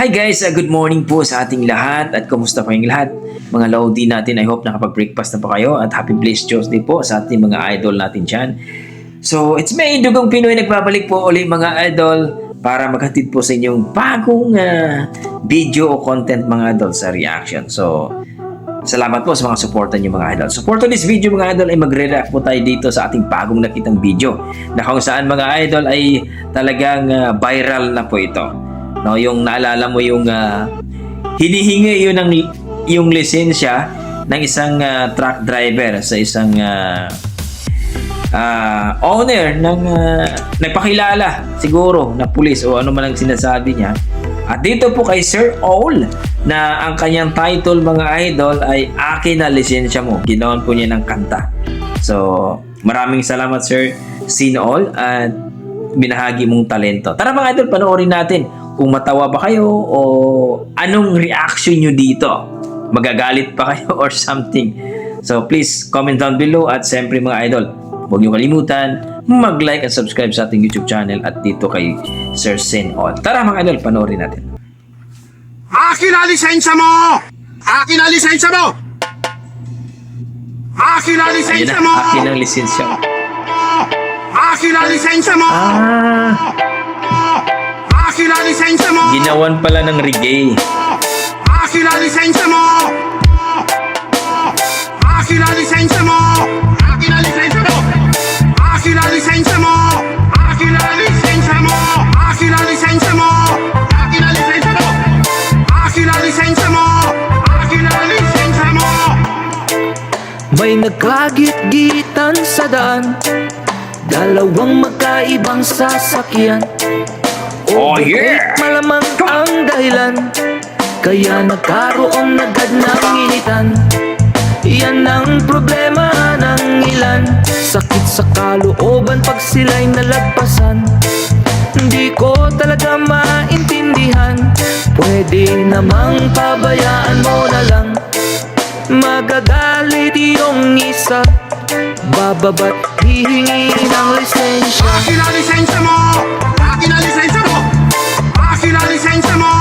Hi guys, good morning po sa ating lahat at kumusta po yung lahat? Mga Lodi natin, I hope nakapag-breakfast na po kayo at happy blessed Tuesday po sa ating mga idol natin dyan. So, it's me, Dugong Pinoy, nagbabalik po ulit mga idol para maghatid po sa inyong bagong video o content mga idol sa reaction. So, salamat po sa mga supportan niyo mga idol. Support on this video mga idol ay magre-react po tayo dito sa ating bagong nakitang video na kung saan mga idol ay talagang viral na po ito. No, yung naalala mo yung hinihingi yun ng yung lisensya ng isang truck driver sa isang owner ng nagpakilala siguro na pulis o ano man ang sinasabi niya. At dito po kay Sir Ol na ang kanyang title mga idol ay Akin na Lisensya Mo. Ginawan po niya ng kanta. So maraming salamat Sir Ol at binahagi mong talento. Tara mga idol, panoorin natin kung matawa ba kayo o anong reaction nyo dito. Magagalit pa kayo or something. So please comment down below at siyempre mga idol, huwag nyo kalimutan mag-like at subscribe sa ating YouTube channel at dito kay Sir Ol. Tara mga idol, panoorin natin. Akin na lisensya mo! Akin na lisensya mo! Akin na lisensya mo! Akin ang lisensya mo. Akin na lisensya mo! Akin na lisensya mo! Ginawan pala ng reggae. Akin na lisensya mo! Akin na lisensya mo! Akin na lisensya mo! Akin na lisensya mo! Akin na lisensya mo! Akin na lisensya mo! Akin na lisensya mo! Akin na lisensya mo! Akin na lisensya mo! May nagkagit-gitan sa daan, dalawang magkaibang sasakyan. Oh yeah! Malamang ang dahilan, kaya nagkaroon agad ng initan. Yan ang problema ng ilan, sakit sa kalooban pag sila'y nalagpasan. Hindi ko talaga maintindihan, pwede namang pabayaan mo na lang. Magagalit yung isa, bababa't hihingi ng lisensya. Akin na lisensya mo! Akin na lisensya mo! Akin na lisensya mo!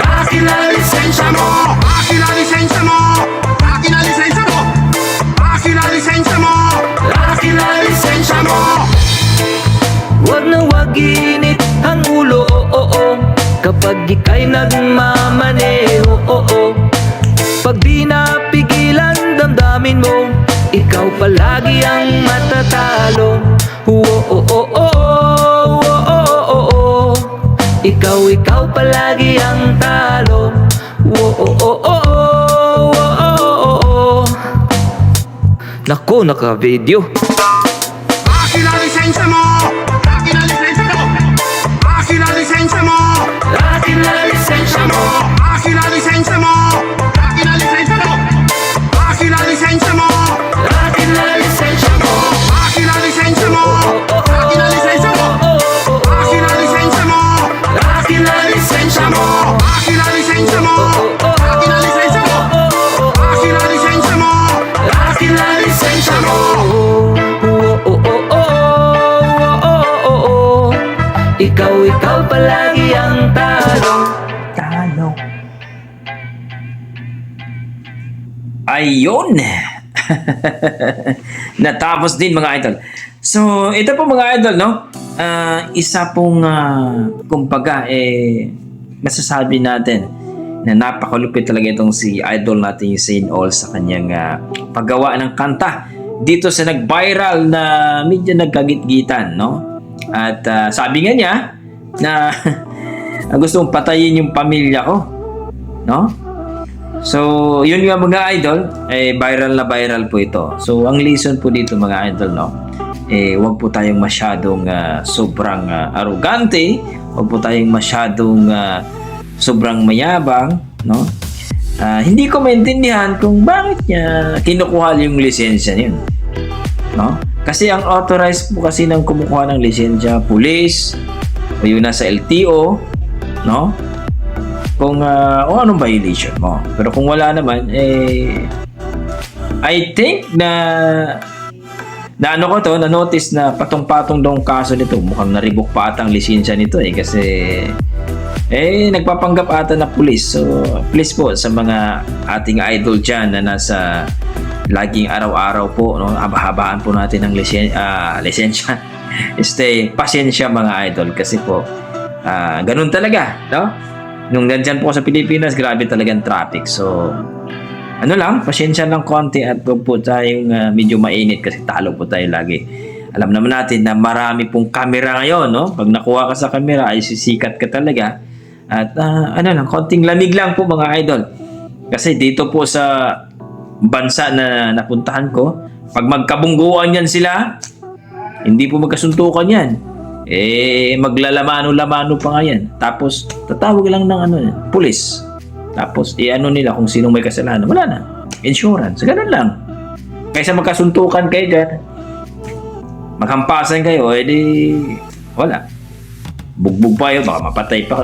Akin na lisensya mo! Akin na lisensya mo! Akin na lisensya mo! Akin na lisensya mo! Akin na lisensya mo! Wag na wag init ang ulo, kapag ika'y nagmamaneho, pag di napigilan damdamin mo, ikaw palagi ang matatalo. Ikaw palagi ang talo. Naku, naka-video. Akin na lisensya mo! Akin na lisensya mo! Akin na lisensya mo! Akin na lisensya mo. Akin na lisensya mo! Akin na lisensya mo! Akin na lisensya mo! Akin na lisensya mo. Akin na lisensya mo! Akin na lisensya mo! Akin na lisensya mo! Akin na lisensya mo. Akin na lisensya mo! Akin na lisensya mo! Akin na lisensya mo! Akin na lisensya mo. Ikaw palagi ang talo. Talo. Ayun! Natapos din mga idol. So, ito po mga idol, no? Isa pong, kumbaga, masasabi natin na napakalupit talaga itong si idol natin yung Ol sa kanyang paggawa ng kanta dito sa nag-viral na medyo nagkagit-gitan, no? At sabi nga niya na gusto mong patayin yung pamilya ko, no? So, yun nga mga idol, viral na viral po ito. So, ang lesson po dito mga idol, no? Huwag po tayong masyadong sobrang arrogante, huwag po tayong masyadong sobrang mayabang, no? Hindi ko maintindihan kung bakit niya kinukuha yung lisensya niya, no? Kasi ang authorized po kasi ng kumukuha ng lisensya, police, o yung nasa LTO, no? Kung o anong violation mo. Pero kung wala naman, I think na ano ko to, na-notice na patong-patong daw ang kaso nito. Mukhang naribok pa atang lisensya nito kasi nagpapanggap ata na pulis. So, please po sa mga ating idol dyan na nasa laging araw-araw po, no, haba-habaan po natin ng lisensya. Pasensya mga idol kasi po, ganun talaga, no? Nung nandyan po sa Pilipinas, grabe talagang traffic. So, ano lang, pasensya lang konti at huwag po tayong medyo mainit kasi talo po tayo lagi. Alam naman natin na marami pong camera ngayon, no? Pag nakuha ka sa camera ay sisikat ka talaga. At ano lang, konting lamig lang po mga idol. Kasi dito po sa bansa na napuntahan ko, pag magkabungguan yan sila, hindi po magkasuntukan yan. Maglalamano-lamano pa nga yan. Tapos, tatawag lang ng pulis. Tapos, nila kung sinong may kasalanan. Wala na. Insurance. Ganun lang. Kaysa magkasuntukan kayo dyan, maghampasan kayo, wala. Bugbog pa kayo, baka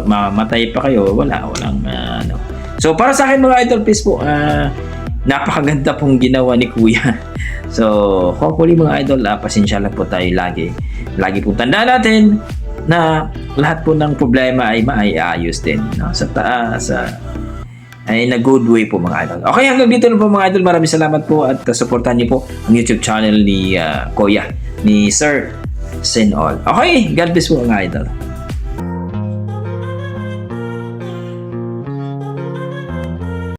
mamatay pa kayo, walang ano. So, para sa akin mga idol, please po, napakaganda pong ginawa ni Kuya. So, hopefully mga idol, pasensya lang po tayo lagi. Lagi po tandaan natin na lahat po ng problema ay maiayos din, no? Sa taas, ay na good way po mga idol. Okay, hanggang dito na po mga idol. Maraming salamat po at supportan niyo po ang YouTube channel ni Kuya, ni Sir Sen All. Okay, God bless po mga idol.